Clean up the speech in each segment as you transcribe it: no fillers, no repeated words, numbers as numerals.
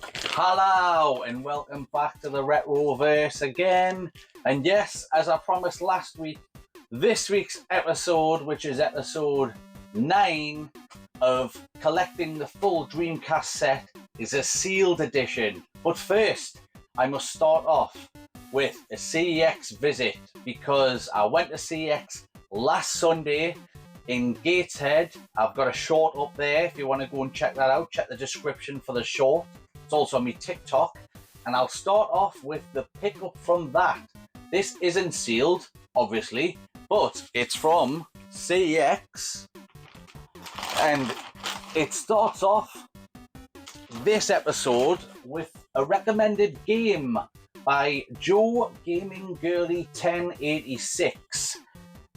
Hello and welcome back to the Retroverse again. And yes, as I promised last week, this week's episode, which is episode 9 of collecting the full Dreamcast set, is a sealed edition. But first, I must start off with a CEX visit because I went to CEX last Sunday in Gateshead. I've got a short up there if you want to go and check that out. Check the description for the short. It's also on my TikTok, and I'll start off with the pickup from that. This isn't sealed, obviously, but it's from CEX, and it starts off this episode with a recommended game by Joe Gaming Girly 1086.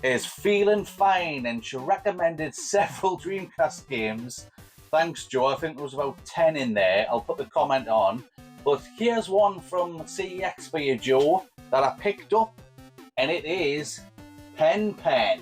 Is feeling fine, and she recommended several Dreamcast games. Thanks, Joe. I think there was about 10 in there. I'll put the comment on. But here's one from CEX for you, Joe, that I picked up, and it is Pen Pen.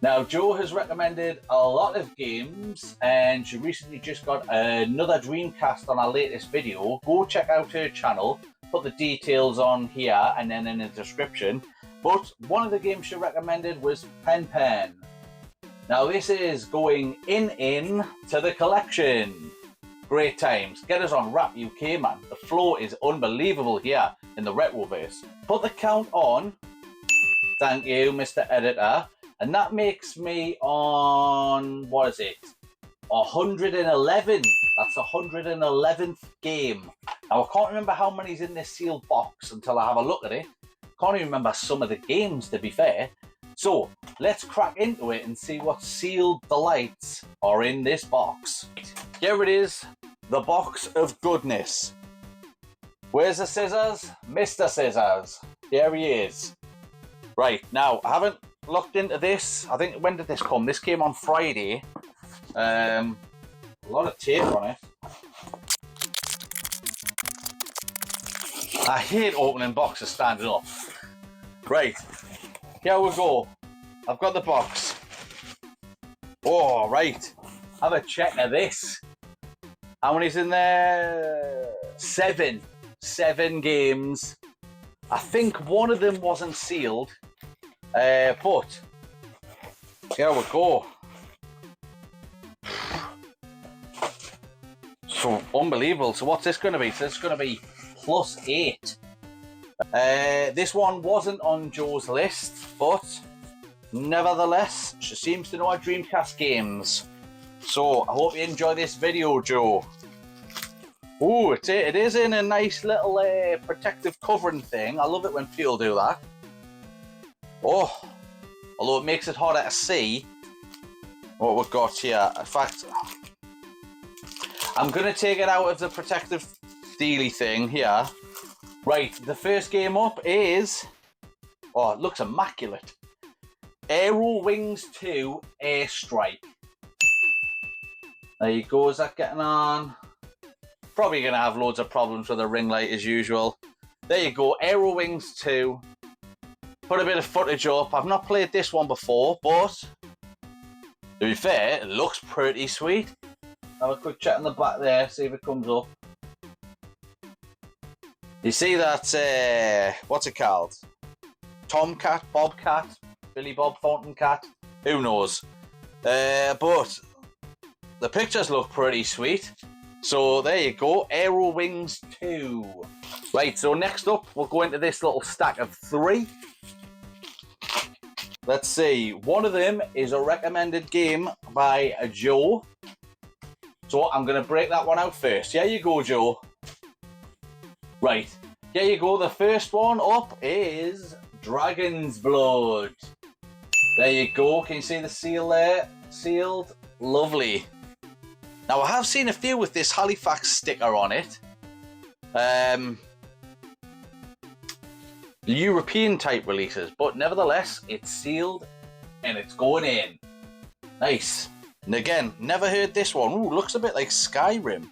Now, Joe has recommended a lot of games, and she recently just got another Dreamcast on her latest video. Go check out her channel. Put the details on here and then in the description. But one of the games she recommended was Pen Pen. Now this is going in to the collection. Great times. Get us on Rap UK, man. The flow is unbelievable here in the Retroverse. Put the count on. Thank you, Mr. Editor. And that makes me on, what is it? 111. That's 111th game. Now I can't remember how many's in this sealed box until I have a look at it. Can't even remember some of the games, to be fair. So let's crack into it and see what sealed delights are in this box. Here it is, the box of goodness. Where's the scissors? Mr. Scissors. Here he is. Right, now I haven't looked into this. I think, when did this come? This came on Friday. A lot of tape on it. I hate opening boxes standing up. Right, here we go. I've got the box. Oh, right. Have a check of this. How many's in there? 7. 7 games. I think one of them wasn't sealed. But here we go. So unbelievable. So what's this going to be? So this is going to be +8. This one wasn't on Joe's list, but nevertheless, she seems to know her Dreamcast games. So I hope you enjoy this video, Joe. Ooh, it is in a nice little protective covering thing. I love it when people do that. Oh, although it makes it harder to see what we've got here. In fact, I'm going to take it out of the protective steely thing here. Right, the first game up is, oh, it looks immaculate. Aero Wings 2 Airstrike. There you go, is that getting on? Probably going to have loads of problems with the ring light as usual. There you go, Aero Wings 2. Put a bit of footage up. I've not played this one before, but to be fair, it looks pretty sweet. Have a quick check on the back there, see if it comes up. You see that, what's it called? Tomcat, Bobcat, Billy Bob Thornton Cat? Who knows? But the pictures look pretty sweet. So there you go, Aero Wings 2. Right, so next up, we'll go into this little stack of 3. Let's see, one of them is a recommended game by Joe. So I'm going to break that one out first. Here you go, Joe. Right, here you go. The first one up is Dragon's Blood. There you go. Can you see the seal there? Sealed. Lovely. Now, I have seen a few with this Halifax sticker on it. European type releases, but nevertheless, it's sealed and it's going in. Nice. And again, never heard this one. Ooh, looks a bit like Skyrim.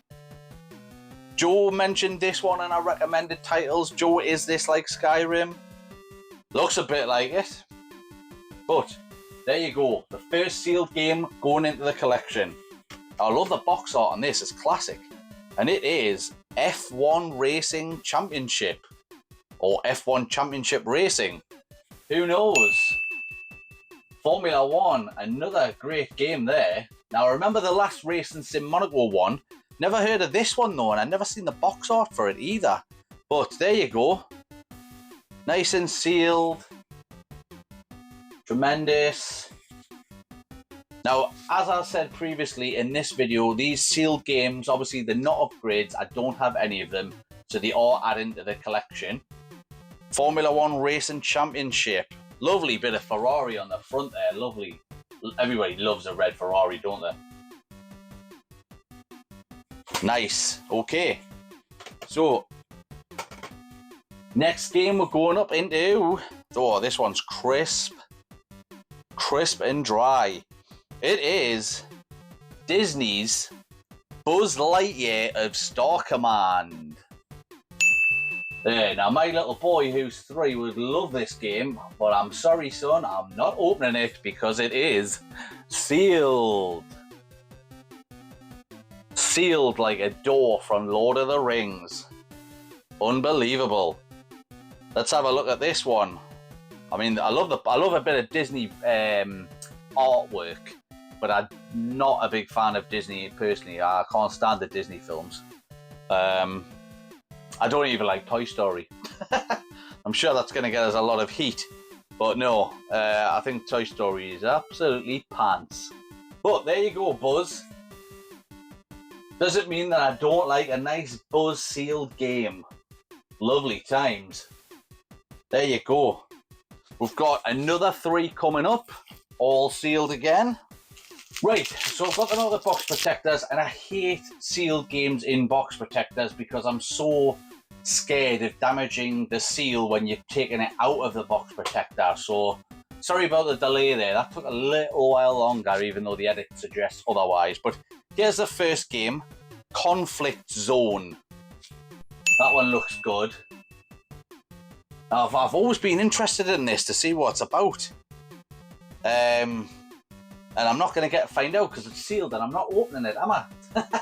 Joe mentioned this one in our recommended titles. Joe, is this like Skyrim? Looks a bit like it. But there you go. The first sealed game going into the collection. I love the box art on this. It's classic. and it is F1 Racing Championship, or F1 Championship Racing. Who knows? Formula One, another great game there. Now, I remember the last Racing Sim Monaco one. Never heard of this one though, and I've never seen the box art for it either. But there you go. Nice and sealed. Tremendous. Now, as I said previously in this video, these sealed games, obviously they're not upgrades. I don't have any of them, so they are added to the collection. Formula One Racing Championship. Lovely bit of Ferrari on the front there, lovely. Everybody loves a red Ferrari, don't they? Nice, okay. So, next game we're going up into, oh, this one's crisp and dry. It is Disney's Buzz Lightyear of Star Command. There, now my little boy who's 3 would love this game, but I'm sorry son, I'm not opening it because it is sealed. Sealed like a door from Lord of the Rings. Unbelievable. Let's have a look at this one. I mean, I love a bit of Disney artwork, but I'm not a big fan of Disney personally. I can't stand the Disney films. I don't even like Toy Story. I'm sure that's going to get us a lot of heat, but no, I think Toy Story is absolutely pants. But there you go, Buzz. Doesn't mean that I don't like a nice Buzz sealed game. Lovely times. There you go. We've got another 3 coming up, all sealed again. Right, so I've got them out of the box protectors, and I hate sealed games in box protectors because I'm so scared of damaging the seal when you're taking it out of the box protector. So, sorry about the delay there. That took a little while longer, even though the edit suggests otherwise. But here's the first game, Conflict Zone. That one looks good. I've always been interested in this to see what it's about. And I'm not going to find out because it's sealed and I'm not opening it, am I? I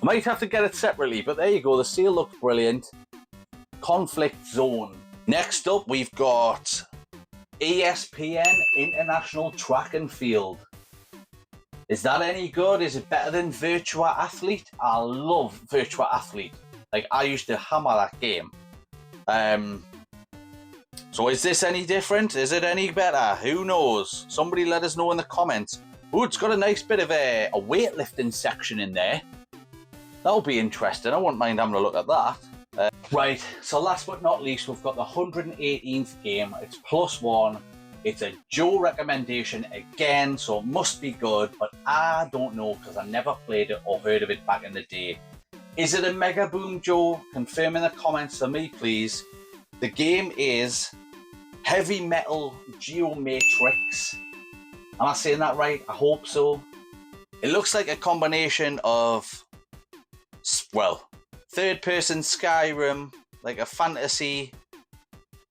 might have to get it separately, but there you go. The seal looks brilliant. Conflict Zone. Next up, we've got ESPN International Track and Field. Is that any good? Is it better than Virtua Athlete? I love Virtua Athlete. Like, I used to hammer that game. So is this any different? Is it any better? Who knows? Somebody let us know in the comments. Ooh, it's got a nice bit of a weightlifting section in there. That'll be interesting. I wouldn't mind having a look at that. Right, so last but not least, we've got the 118th game. It's +1. It's a Joe recommendation again, so it must be good, but I don't know because I never played it or heard of it back in the day. Is it a Mega Boom, Joe? Confirm in the comments for me, please. The game is Heavy Metal Geomatrix. Am I saying that right? I hope so. It looks like a combination of, well, third-person Skyrim, like a fantasy.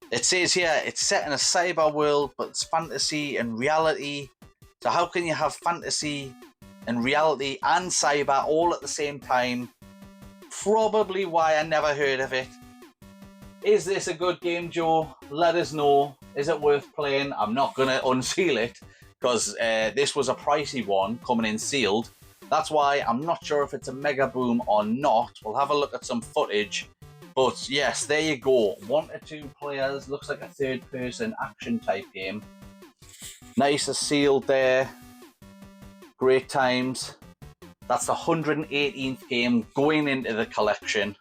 It says here it's set in a cyber world, but it's fantasy and reality. So how can you have fantasy and reality and cyber all at the same time? Probably why I never heard of it. Is this a good game, Joe? Let us know. Is it worth playing? I'm not going to unseal it because this was a pricey one coming in sealed. That's why I'm not sure if it's a Mega Boom or not. We'll have a look at some footage. But yes, there you go. 1 to 2 players. Looks like a third-person action type game. Nice and sealed there. Great times. That's the 118th game going into the collection.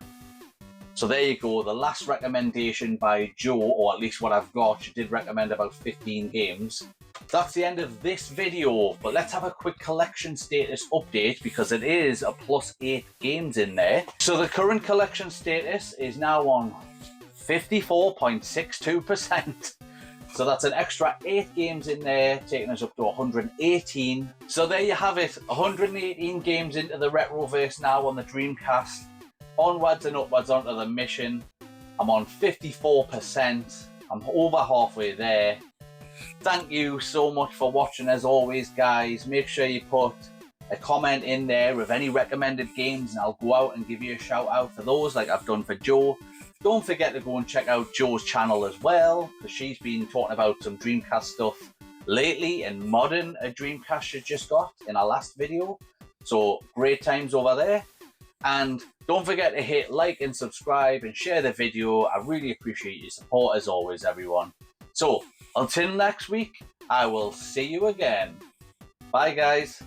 So there you go, the last recommendation by Joe, or at least what I've got. She did recommend about 15 games. That's the end of this video, but let's have a quick collection status update because it is a +8 games in there. So the current collection status is now on 54.62%. So that's an extra 8 games in there, taking us up to 118. So there you have it, 118 games into the Retroverse now on the Dreamcast. Onwards and upwards onto the mission. I'm on 54%. I'm over halfway there. Thank you so much for watching as always, guys. Make sure you put a comment in there of any recommended games, and I'll go out and give you a shout out for those, like I've done for Jo. Don't forget to go and check out Jo's channel as well, because she's been talking about some Dreamcast stuff lately and modding a Dreamcast she just got in our last video. So great times over there. And don't forget to hit like and subscribe and share the video. I really appreciate your support as always, everyone. So until next week, I will see you again. Bye guys.